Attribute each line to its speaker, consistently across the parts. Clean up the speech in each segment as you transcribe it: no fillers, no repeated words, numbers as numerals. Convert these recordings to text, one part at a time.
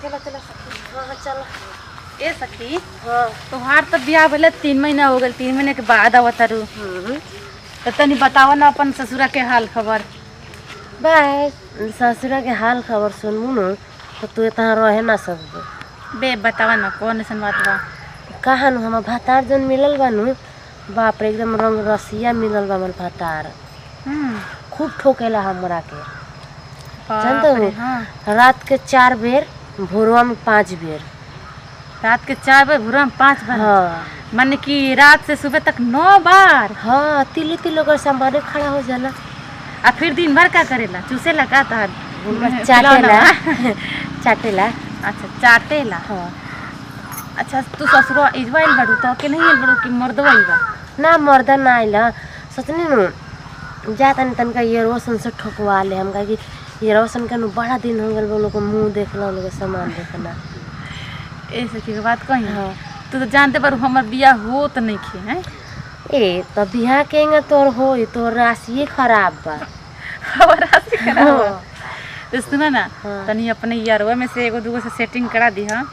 Speaker 1: चलो चलो सखी।
Speaker 2: हाँ चलो।
Speaker 1: ए सखी
Speaker 2: हाँ
Speaker 1: तुम्हार तो ब्याह भले 3 महीना हो गए, 3 महीने के बाद आवत रू। तो तनी बतावा ना अपन ससुरा के हाल खबर।
Speaker 2: बस ससुरा के हाल खबर सुनबू न तो तू तहाँ रहे ना सकबो।
Speaker 1: बे बतावा ना कौन ऐसा बात बा।
Speaker 2: कहा नु हमार भातार जन मिलल बा नु, बाप रे एकदम रंग रसिया मिलल बा हमार भातार। खूब ठोकेला हमरा के, जानते
Speaker 1: बाप रे,
Speaker 2: हो।
Speaker 1: हाँ।
Speaker 2: रात के 4 बेर, भोरवा में 5 बेर।
Speaker 1: रात के 4 बार, भोर में 5 बार।
Speaker 2: हाँ
Speaker 1: माने कि रात से सुबह तक 9 बार।
Speaker 2: हाँ तिली तिली कर सामाने खड़ा हो जाला।
Speaker 1: आ फिर दिन भर का करेला? चूसेला का था?
Speaker 2: चाटेला चाटेला।
Speaker 1: अच्छा चाटेला।
Speaker 2: हाँ
Speaker 1: अच्छा तू ससुरा इजवा आइल बाड़ू तो के नहीं आइल बाड़ू कि मर्दवा आइल बा?
Speaker 2: ना मर्दा ना आइला। सोचनी नु जा तनी तनका ये रोशन से ठोकवा ले। हम कहा कि ये रोशन का नु बड़ा दिन हो गल, लोग मुंह देखला, लोग सामान देखना।
Speaker 1: ए सखी के बात कही।
Speaker 2: हाँ
Speaker 1: तू तो जानते बारू हमर बियाह हो तो नहीं खे हैं।
Speaker 2: ए तो बियाह केंगे तोर होई, तोर राशि खराब बा।
Speaker 1: खबर राशि खराब बा।
Speaker 2: हाँ।
Speaker 1: तो सुना ना,
Speaker 2: हाँ।
Speaker 1: तनी अपने यारवा में से एगो दूगो से सेटिंग करा दी। हाँ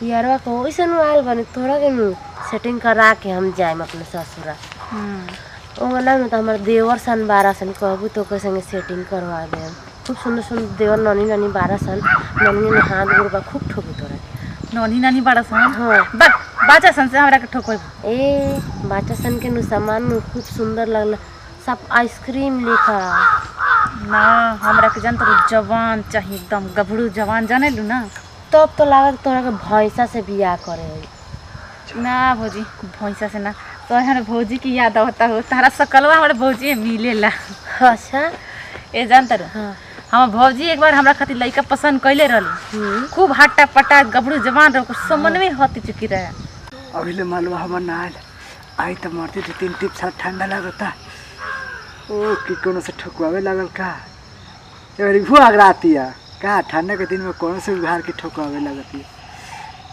Speaker 2: यारवा को वैसे नु आयल बनी, तोरा के नु सेटिंग करा के हम जाएम अपने ससुरा। ओंगा ना तो हमारे देवर सन 12 सन कहबू तो ओकर संगे सेटिंग करवा दे। खूब सुंदर सुंदर देवर ननी ननी 12 सन, ननी ने हाथ गोड़ बा खूब ठोकी तोरा।
Speaker 1: ननी नानी बड़ा सन।
Speaker 2: हाँ
Speaker 1: बाचा सन से हमरा के ठोकोई।
Speaker 2: ए बाटा सन के नु सामान नु खूब सुंदर लगला, सब आइसक्रीम लिखा।
Speaker 1: ना हमरा के जानत रहो जवान चाहिए, एकदम गभरू जवान जाने लू ना।
Speaker 2: तब तो लागत तोरा के भैंसा से बियाह करे होई।
Speaker 1: ना भौजी भैंसा से ना, तो हमारे भौजी की याद होता हो। तारा सकलवा हमारे भौजी मिलेला।
Speaker 2: अच्छा
Speaker 1: ए जानता रहो
Speaker 2: हाँ
Speaker 1: हम भौजी एक बार हमरा खातिर लड़का पसंद कैले रहली। खूब हट्टा पट्टा गबरू जवान रहो, कुछ समझ में होती चुकी रहे।
Speaker 3: अभी ले मालवा हमर ना आयल आई तो मरती थी। 3 टिप साथ ठंडा लगता। ओ कि कोनो से ठोकवावे लगल का? एवरी भू आगराती है का? ठंडा के दिन में कौन से उघार के ठोकवावे लगती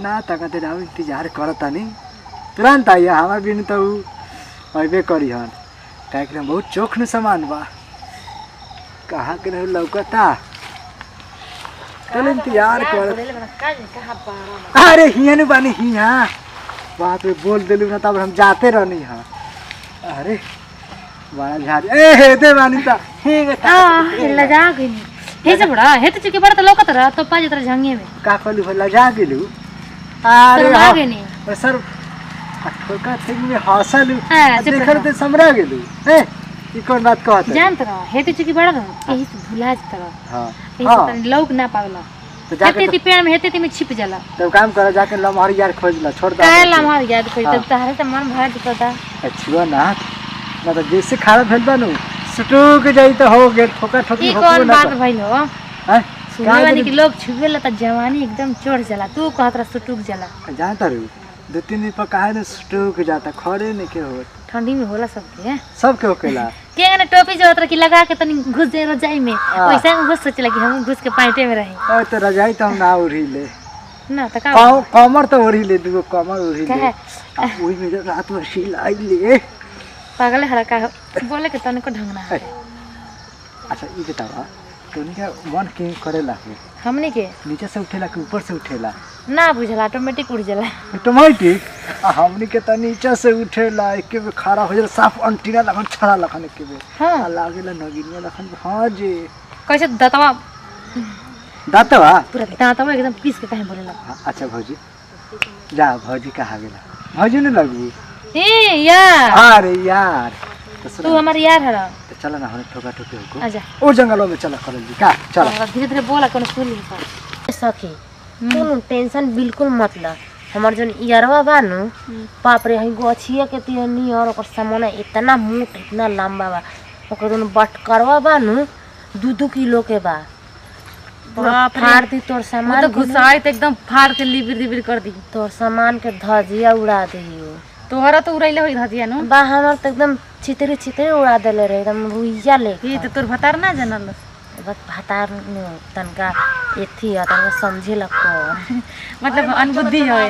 Speaker 3: ना। तकते रहो इंतजार करता नहीं, तुरंत आई हमार बिन तो अबे करी हन। काहे कि बहुत चोख न सामान बा। कहाँ के रहो लौकता। चल इंतजार कर। अरे हिया न बानी हिया। बाप रे बोल दिलू ना तब हम जाते रहनी। हाँ अरे बड़ा झाड़ी ए हे दे बानी ता हे
Speaker 2: लजा गई। हे से बड़ा हे तो चुके बड़ा तो लौकत रहा तो पाजे तरह झंगे में
Speaker 3: का कहलू हो लजा गेलू। अरे
Speaker 2: आ गए नहीं
Speaker 3: सर ठोका थे में हंसल
Speaker 2: हाँ,
Speaker 3: देखर ते समरा गेलू। ए ई कौन बात कहत है?
Speaker 2: जानत रहा हे तो चुके बड़ा रहा यही से भुला जात रहा।
Speaker 3: हां
Speaker 2: यही से तनी लौक ना पावेला।
Speaker 3: तो जाके
Speaker 2: हेते ती पेड़ में हेते ती में छिप जाला।
Speaker 3: तब काम कर जाके लमहर यार खोज ला छोड़ दा।
Speaker 2: काहे लम्हा याद कोई
Speaker 3: हाँ।
Speaker 2: तब तारे से मन भर जता।
Speaker 3: अच्छा ना ना तो जैसे खाना भेल बनू सुटुक जाई तो हो गेल। ठोका ठोकी
Speaker 2: ई
Speaker 3: हो
Speaker 2: कौन बात भइल हो?
Speaker 3: हैं
Speaker 2: सुने वाली कि लोग छुवेला त जवानी एकदम चढ़ जाला, तू कहत रहा सुटुक जाला।
Speaker 3: जानता रू 2-3 दिन पर काहे न सुटुक जाता खड़े नहीं के हो।
Speaker 2: ठंडी में होला सबके
Speaker 3: सबके होकेला।
Speaker 2: के ने टोपी जो तरह की लगा के तनी घुस जाए रजाई में, वैसा घुस सोचला कि हम घुस के पाइटे में रही
Speaker 3: और तो रजाई तो हम ना उड़ी ले
Speaker 2: ना त का
Speaker 3: कमर तो उड़ी ले दूगो कमर उड़ी ले।
Speaker 2: काहे?
Speaker 3: ओही में जब रात में सील आई ले।
Speaker 2: पागल है का बोले के तने को ढंग ना है।
Speaker 3: अच्छा ई बतावा तोनी का मन के करेला है
Speaker 2: हमनी के
Speaker 3: नीचे से उठेला कि ऊपर से उठेला?
Speaker 2: ना बुझला ऑटोमेटिक उड़ जाला।
Speaker 3: ऑटोमेटिक हमनी के त नीचे से उठेला एके में खड़ा हो जाला साफ अंटीना लगन छड़ा लगन एके में।
Speaker 2: हां
Speaker 3: लागेला नगिनिया लगन। हां जी
Speaker 2: कैसे दतवा
Speaker 3: दातवा
Speaker 2: पूरा दांतवा एकदम पीस के काहे बोलेला।
Speaker 3: अच्छा भौजी जा भौजी कहा गेला? भौजी ने लगू
Speaker 2: ए यार
Speaker 3: अरे यार
Speaker 2: तू हमार यार है।
Speaker 3: तो चला ना हमने ठोका ठोकी होको
Speaker 2: आजा
Speaker 3: ओ जंगलों में चला करल जी का चला।
Speaker 2: धीरे धीरे बोला कोनो सुन ली सखी। तू टेंशन बिल्कुल मत ल। हमार जन यारवा बा नु बाप रे हई गोछिया के तिरनी और ओकर सामान इतना मोट इतना लंबा बा। ओकर दोनों बटकरवा बा नु 2-2 किलो के बा।
Speaker 1: बाप रे,
Speaker 2: फाड़ दी तोर सामान
Speaker 1: तो घुसाई तो एकदम फाड़ के लिबिर लिबिर कर दी।
Speaker 2: तोर सामान के धजिया उड़ा देही।
Speaker 1: तोहरा तो उड़ैले होई धजिया नु।
Speaker 2: बा हमार तो एकदम छितरी छितरी उड़ा देले रे एकदम रुइया ले।
Speaker 1: ई तो तोर भतार ना जानल।
Speaker 2: बस भातार तनका एथी है तनका समझे लग को
Speaker 1: मतलब अनबुद्धि है।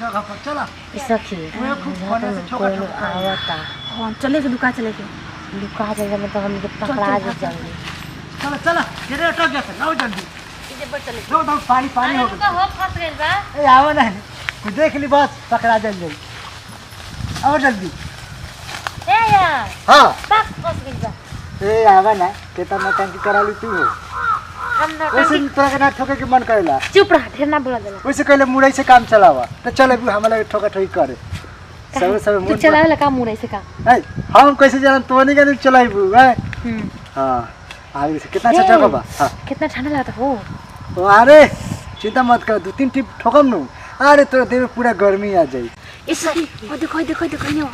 Speaker 3: जगह पर चला
Speaker 2: सखी कोई लोग आवता।
Speaker 1: हां चले के लुका चले के
Speaker 2: लुका जाएगा मतलब हम पकड़ा जाएंगे।
Speaker 3: चला चला जरे अटक जाते लाओ जल्दी।
Speaker 2: ये
Speaker 1: बैठ चले
Speaker 3: दो दो पानी पानी हो
Speaker 1: तो हो फंस गइल बा
Speaker 3: ए आओ ना कुछ देख ली बस पकड़ा जल्दी आओ जल्दी
Speaker 1: ए यार
Speaker 3: हाँ
Speaker 1: बस फंस गइल बा
Speaker 3: ए आवा ना केतना नौटंकी करा ली तू हो
Speaker 1: हम ना
Speaker 3: वैसे तोरा के ना ठोके के मन करेला
Speaker 1: चुप रह ढेर ना बोला देला
Speaker 3: वैसे कहले मुड़ई से काम चलावा तो चल अभी हमारा ठोका ठोकी करे सब सब
Speaker 1: तू चलावे ला का मुड़े से का
Speaker 3: ए हम कैसे जान तो नहीं के चलाइबू ए हां आगे से कितना अच्छा जगह बा हां
Speaker 1: कितना ठंडा लगता हो
Speaker 3: ओ अरे चिंता मत कर 2-3 टिप ठोकम नु अरे तोरा देह में पूरा गर्मी आ जाई
Speaker 1: इस ओ देखो नहीं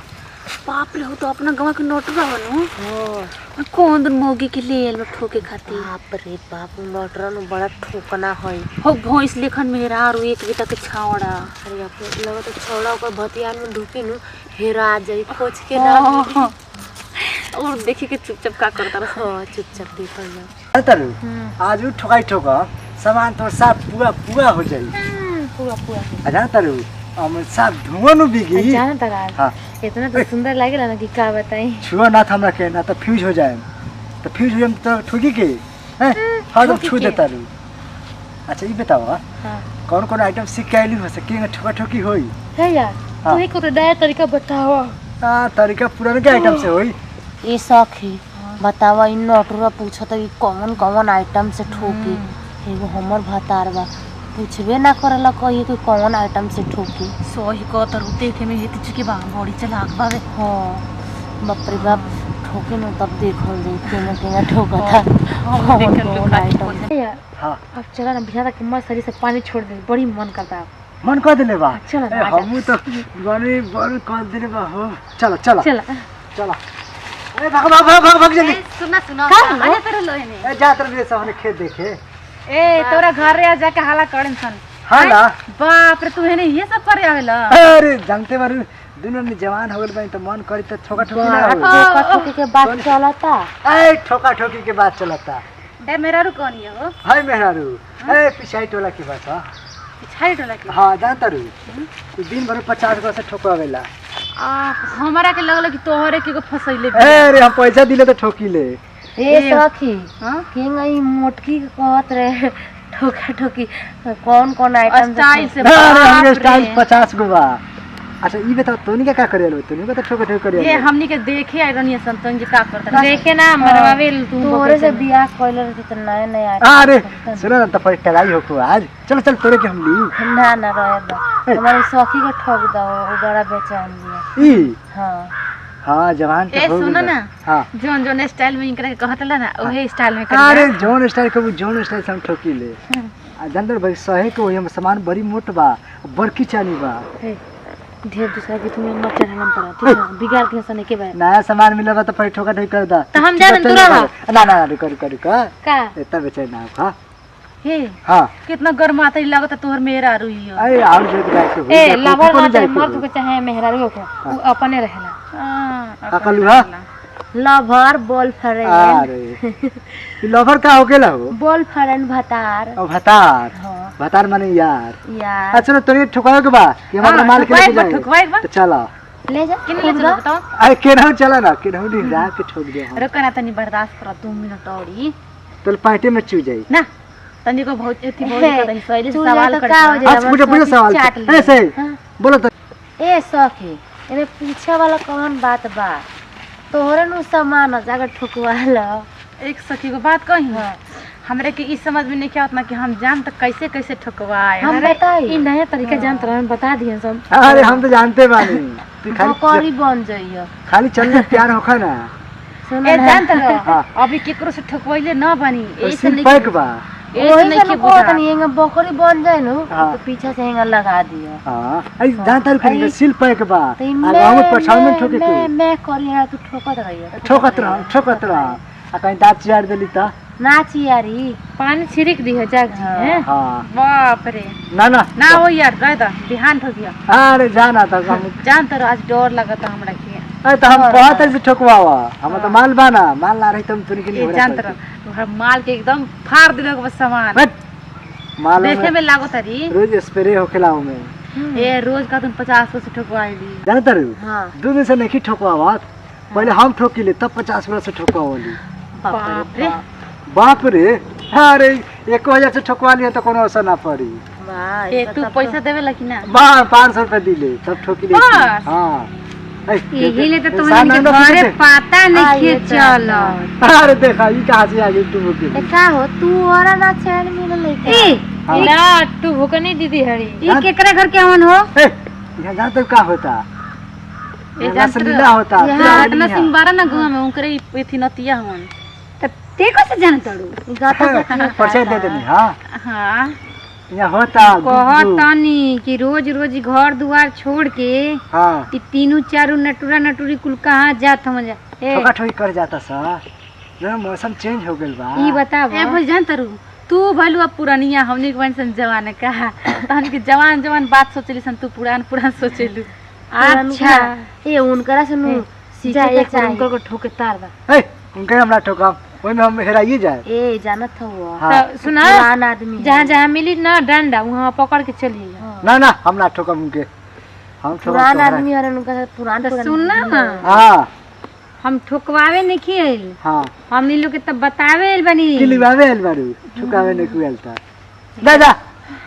Speaker 1: बाप रे हो तो अपना गांव के नोटवा बनो कौन दिन मोगी के लेल में ठोके खाती
Speaker 2: बाप रे बाप मोटरा नु बड़ा ठोकना होई
Speaker 1: हो भोंस लेखन मेरा और एक बेटा के छावड़ा
Speaker 2: अरे आप लगा तो छौड़ा ओकर भतियान में ढुकी नु हेरा जाई खोज के ना
Speaker 1: और देखी के चुपचाप का करता रहा
Speaker 2: हां चुपचाप देखल जा
Speaker 3: तरु आज ठोकाई ठोका सामान तो साफ पूरा हो जाई
Speaker 1: पूरा
Speaker 3: अच्छा तरु हम साफ धुआं नु बिगी
Speaker 1: जाना तरा
Speaker 3: हां
Speaker 1: इतना तो सुंदर लागेला ना कि का बताई
Speaker 3: छुआ ना हमरा के ना तो फ्यूज हो जाए तो फ्यूज हो तो ठोकी के हैं हां तो छू देता रू अच्छा ये बताओ
Speaker 1: हां
Speaker 3: कौन कौन आइटम सीख के आइली हो सके ठोका ठोकी होई
Speaker 1: है यार तू ही को तो नया तरीका बताओ
Speaker 3: हां तरीका पुराने के आइटम से होई
Speaker 2: ये सखी बतावा इन नोटरा पूछो तो कौन कौन आइटम से ठोकी एगो हमर भतार बा पूछबे ना करला कहिए कि कौन आइटम से ठोकी
Speaker 1: सोही को तो देखे में हेती चुके बा बॉडी चलाक बावे
Speaker 2: हां बाप रे बाप ठोके न तब देखल जाई केना ठोका था
Speaker 1: हम देखल के खाती यार
Speaker 3: हां
Speaker 1: अब चला ना बिहार के मस्त शरीर से पानी छोड़ दे बड़ी मन करता है
Speaker 3: मन कर देले बा
Speaker 1: चल ना
Speaker 3: हम तो बड़ी कर देले बा हो चलो चलो ए भाग जल्दी
Speaker 1: सुना आने पर लो ने
Speaker 3: ए जा तर मेरे सामने खेत देखे
Speaker 1: ए तोरा घर रे जाके हाला करन सन
Speaker 3: हां ना
Speaker 1: बाप रे तू हेने ये सब करे आवेला
Speaker 3: अरे जानते बारू दुनिया में जवान हो गइल बा त मन करी त ठोका ठोकी ना हो
Speaker 2: ठोका ठोकी के बात चलता
Speaker 3: ए ठोका ठोकी के बात चलता
Speaker 1: ए मेरा रू कौन है हो
Speaker 3: हाय मेहरारू ए पिछाई टोला की बात हां
Speaker 1: पिछाई टोला की
Speaker 3: हां जानता रू दिन भर 50 गो से ठोकावेला
Speaker 1: आ हमरा के लगल कि तोहरे के फसैले
Speaker 3: अरे हम पैसा दिले तो ठोकी ले
Speaker 2: ए सखी
Speaker 1: हां
Speaker 2: के गई मोटकी के कहत रे ठोका ठोकी कौन आइटम
Speaker 1: स्टाइल से
Speaker 3: अरे हमके स्टाइल 50 गो बा अच्छा ई बता तोनी का करेलो तोनी बता ठोका ठोकी करेलो
Speaker 1: ये हमनी के देखे आई रहनी संतन जी का करता देखे ना मरवावे तू
Speaker 2: तोरे से बियाह कइले रहे त नया
Speaker 3: अरे सुनो ना तो फिर टलाई हो को आज चलो तोरे के हम ली
Speaker 2: ना रहे दा हमारे सखी के ठोक दो वो बड़ा बेचैन दिया
Speaker 3: ई
Speaker 2: हां
Speaker 3: हां जवान
Speaker 1: ए सुनो ना
Speaker 3: हां
Speaker 1: जोन स्टाइल में इनकरा के कहतला ना ओहे स्टाइल में कर
Speaker 3: अरे जोन स्टाइल को जोन स्टाइल से हम ठोकी ले आ जंदर भाई सहे को हम सामान बड़ी मोट बा बड़की चानी बा
Speaker 1: ढेर दूसरा के तुम्हें मत चढ़ाना पड़ा ठीक है बिगाड़ के सने के बाद
Speaker 3: नया सामान मिलेगा तो फिर ठोका ठोकी कर दा
Speaker 1: तो हम जान तुरा
Speaker 3: ना रुक का इतना बेचैन ना खा
Speaker 1: हे
Speaker 3: हां
Speaker 1: कितना गर्म आता ही लागत तोहर मेरा रुई हो
Speaker 3: अरे और जो गाय के हो
Speaker 1: ए लवर मर्द को चाहे मेहरारू को वो अपने रहेला हां
Speaker 3: अकल हां
Speaker 2: लवर बॉयफ्रेंड
Speaker 3: अरे ई लवर का होकेला हो
Speaker 2: बॉयफ्रेंड भतार
Speaker 3: ओ भतार माने यार अच्छा तोरे ठोकावे के बा कि हमरा माल के लेके
Speaker 1: ठोकवाई बा
Speaker 3: तो चला
Speaker 2: ले जा
Speaker 1: किन ले चलो बताओ
Speaker 3: अरे केनहु चला ना केनहु दी जा के ठोक दे हम
Speaker 1: रुक ना तनी बर्दाश्त कर 2 मिनट औरी
Speaker 3: तो पार्टी में चू जाई
Speaker 1: ना तनी को बहुत एथी बहुत कदई सही सवाल कर
Speaker 3: आज पूछो सवाल ऐसे बोलो तो
Speaker 2: ए सखी एमे पूछे वाला कौन बात बा तोहरे नु सामान अगर ठुकवाला
Speaker 1: एक सखी को बात कही हमरे के इस समझ में नहीं क्या उतना कि हम जान तक कैसे ठुकवाए
Speaker 2: हम बताई
Speaker 1: ई नया तरीका जानत रहन बता दिए सब
Speaker 3: अरे हम तो जानते बानी तू
Speaker 2: करी बन जाइयो
Speaker 3: खाली चल प्यार होखा ना
Speaker 2: सुन
Speaker 1: ए जानत रहो अभी केकरो से ठुकवाइले ना बनी
Speaker 3: ऐसे पैक बा
Speaker 2: ओही से को तनी एंगा बकरी बन जाए नु तो पीछे से एंगा लगा दियो
Speaker 3: हां आई जानता रू कि सिल पैक बा
Speaker 2: आ
Speaker 3: गांव में पछाड़ में ठोके के
Speaker 2: मैं करिया तू ठोकत रहियो
Speaker 3: ठोकत रह आ कहीं दांत चियार देली त
Speaker 2: नाची यारी
Speaker 1: पानी छिड़क दी है जाग जी
Speaker 3: हां
Speaker 1: बाप रे
Speaker 3: ना
Speaker 1: हो यार गए दा बिहान ठोकिया
Speaker 3: अरे जाना था हम
Speaker 1: जान तो आज डर लगता हमरा के
Speaker 3: अरे तो हम बहुत ऐसे ठोकवावा हम तो माल बाना माल ना रही तुम तुनी के
Speaker 1: ये
Speaker 3: नहीं
Speaker 1: जान तो माल के एकदम फाड़ दिलो बस सामान
Speaker 3: माल
Speaker 1: देखे में लागो तारी
Speaker 3: रोज स्प्रे होखेला में
Speaker 1: ए रोज का तुम 50 से ठोकवाइली
Speaker 3: जानता रू
Speaker 2: हां
Speaker 3: 2 दिन से नहीं ठोकवावा पहले हम ठोकीले तब 50 से ठोकवावली
Speaker 1: बाप रे
Speaker 3: बाप रे अरे 1000 से ठोकवा लिया तो कोनो असर ना पड़ी।
Speaker 2: वाह
Speaker 1: ए तू पैसा देवेला कि ना?
Speaker 3: बा 500 रुपया दिले तब ठोकी ले।
Speaker 1: बस?
Speaker 3: हां
Speaker 1: यही ले तो तुमन के घरे पता नहीं के चल।
Speaker 3: अरे देखा ई कहां से आ गई तू के।
Speaker 2: ए का हो तू और ना चैन मिल लइका
Speaker 1: ए
Speaker 4: ना तू भूकनी दीदी हरी
Speaker 1: ई केकरा घर के हमन हो?
Speaker 3: यहाँ जान तो का होता
Speaker 1: ए
Speaker 3: रसलीला होता।
Speaker 1: यहाँ इतना सिंबारा ना गुआ में उनकरे इथी नतिया हमन। त ते कैसे जान तड़ू?
Speaker 2: गाता
Speaker 3: परिचय दे देनी। हां
Speaker 1: हां
Speaker 3: यहाँ होता
Speaker 1: कहतानी कि रोज रोज घर दुआर छोड़ के
Speaker 3: हां
Speaker 1: ई तीनों चारों नटुरा नटुरी कुल कहाँ जात हम जा? ए
Speaker 3: ठोका ठोकी कर जाता सा ना मौसम चेंज हो गेल बा।
Speaker 1: ई बताव ए भाई जान तरू तू भलू अब पुरानिया हमनी के बन जवान का तहन के जवान जवान बात सोचली सन तू पुरान पुरान सोचेलू। अच्छा
Speaker 2: ए उनकरा से नु
Speaker 1: जा एक बार उनकर को ठोके तार बा।
Speaker 3: ए उनके हमरा ठोका ओइ में हम हेराइए जाए।
Speaker 2: ए जानत हो
Speaker 3: हाँ।
Speaker 1: तो सुना
Speaker 2: पुरान आदमी
Speaker 1: जहाँ जहाँ मिली ना डंडा वहाँ पकड़ के चली
Speaker 3: ना ना हम ना ठोकम उनके। हम
Speaker 2: पुरान आदमी और उनका पुरान
Speaker 1: तो सुनना ना
Speaker 3: हां
Speaker 1: हम ठोकवावे नहीं खियल
Speaker 3: हां
Speaker 1: हम इन लोग के तब बतावे आइल बनी
Speaker 3: किलिवावे एल बारू ठुकावे ने कुएलता जा जा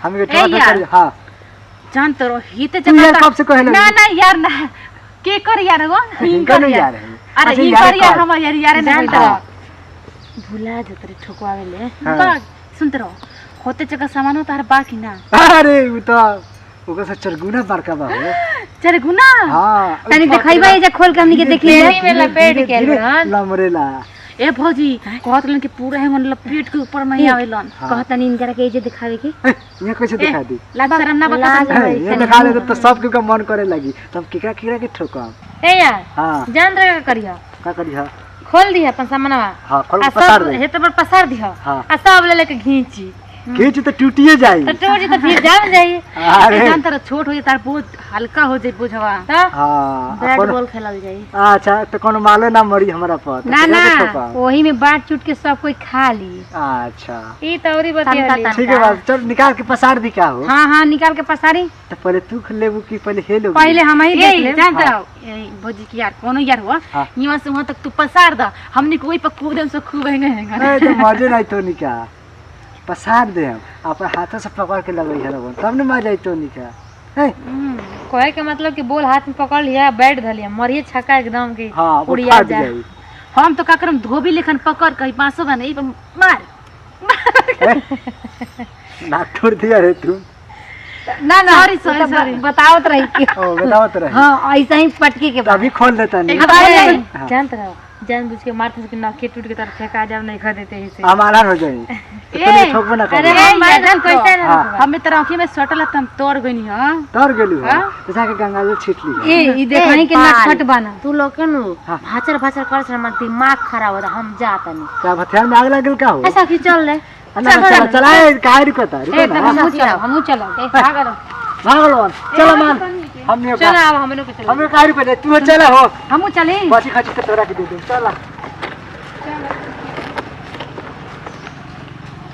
Speaker 3: हम के ठोका कर। हां
Speaker 1: जान तो हिते
Speaker 3: तू यार
Speaker 1: चका
Speaker 3: कब से कहले
Speaker 1: ना ना यार ना के कर यार वो
Speaker 3: इनका नहीं यार है।
Speaker 1: अरे
Speaker 3: अच्छा,
Speaker 1: ही
Speaker 3: यार
Speaker 1: कर यार
Speaker 3: कर।
Speaker 1: हम यार नहीं
Speaker 3: हाँ।
Speaker 1: बोलता भुला जो तेरे ठोकवावे ले
Speaker 3: हाँ।
Speaker 1: बा सुनते रहो होते चका सामान तार बाकी ना
Speaker 3: अरे उ तो ओकर से चरगुना बड़का बा हो।
Speaker 1: चल गुना
Speaker 3: हां
Speaker 1: तनी देखैबा ए जे खोल के हमनी के देखी
Speaker 4: पेड़ी में लपेट के आइल
Speaker 3: लमरेला।
Speaker 1: ए भौजी कहत लन कि पूरा है मन लपेट के ऊपर में आवेलन
Speaker 3: हाँ।
Speaker 1: कहतनी इनकरा के ए जे दिखावे के
Speaker 3: ये कैसे दिखा दी?
Speaker 1: लाज शर्म ना बता
Speaker 3: ये दिखा ले तो सब के मन करे लगी तब केकरा केकरा के ठोकम।
Speaker 4: ए यार
Speaker 3: हां
Speaker 4: जान रे का करिया
Speaker 3: का करी। हां
Speaker 4: खोल दिया अपन सामानवा
Speaker 3: हां खोल
Speaker 4: आ
Speaker 3: के पसार
Speaker 4: सब
Speaker 3: दे।
Speaker 4: हेत पर पसार दिया
Speaker 3: हाँ।
Speaker 4: आ सब ले लेके घींची
Speaker 3: खींच तो टूटिए जाई।
Speaker 4: तो टूट जी तो फिर जाम जाई
Speaker 3: अरे
Speaker 1: जान तर छोट हो जाए तार बहुत हल्का हो जाए बुझवा
Speaker 4: तो
Speaker 3: हां
Speaker 2: बैट
Speaker 3: अपन
Speaker 2: बॉल खेलल जाई।
Speaker 3: अच्छा तो कोनो माले ना मरी हमरा पर तो
Speaker 1: ना
Speaker 3: केकरा
Speaker 1: ना
Speaker 3: के ठोकम?
Speaker 1: वही में बांट चुट के सब कोई खा ली।
Speaker 3: अच्छा
Speaker 4: ई तौरी बतिया ली।
Speaker 3: ठीक है बात चल निकाल के पसार दी का हो।
Speaker 1: हाँ हाँ निकाल के पसारी
Speaker 3: तो पहले तू लेबू की पहले हे लोगी?
Speaker 1: पहले हम ही देख ले जान
Speaker 3: हाँ।
Speaker 1: भौजी की यार कोनो यार हुआ
Speaker 3: हाँ।
Speaker 1: यहाँ से वहाँ तक तू पसार दा हमने कोई पर कूदन से खूब हैंगे
Speaker 3: नहीं तो मजे नहीं तो निका पसार दे हम अपने हाथों से पकड़ के लगई है लोगन तब न मजा आई तो निका है।
Speaker 4: कहे के मतलब कि बोल हाथ में पकड़ लिया बैठ धलिया मरिए छक्का एकदम की
Speaker 3: हां वो
Speaker 4: उड़िया
Speaker 3: फाट
Speaker 4: जा
Speaker 3: जाई।
Speaker 1: हम तो का करम धोबी लेखन पकड़ कहीं 500 बने मार
Speaker 3: नाक तोड़ दिया रे तू।
Speaker 1: ना ना सॉरी सॉरी सॉरी
Speaker 2: बतावत रही कि
Speaker 3: ओ बतावत रहे।
Speaker 1: हाँ ऐसा ही पटकी के
Speaker 3: अभी खोल देता नहीं। हाँ।
Speaker 4: जानत रहो जान बुझ के मारते कि नखे टूट के तरफ फेंका जाब नहीं खा देते ऐसे
Speaker 3: हमारा हो जाई तो तू ठोकबो ना कर।
Speaker 1: अरे हम मैदान
Speaker 4: कैसे ना
Speaker 3: हाँ।
Speaker 1: हमें तरह आंखें में सटल हम तोड़ गनी हां
Speaker 3: तोड़ गेलू
Speaker 1: हाँ।
Speaker 3: जैसा के गंगा जी छीट ली।
Speaker 1: ए ई देखही के नटखट बना
Speaker 2: तू लोग के नु
Speaker 3: हाँ।
Speaker 2: भाचर भाचर कर से हमर दिमाग खराब होता हम जात नहीं।
Speaker 3: का हथियार में आग लगल का हो?
Speaker 2: ऐसा की चल ले
Speaker 3: चला चला काहे रुकता रुको
Speaker 1: ए
Speaker 3: ना।
Speaker 1: हमहू चलो ए भागल
Speaker 3: भागलो चलो मान हमने
Speaker 4: चल अब हमनो के चल
Speaker 3: हमने काहे रुकते तू चला हो
Speaker 1: हमहू चले
Speaker 3: बासी खाची के तोरा के दे दे चला।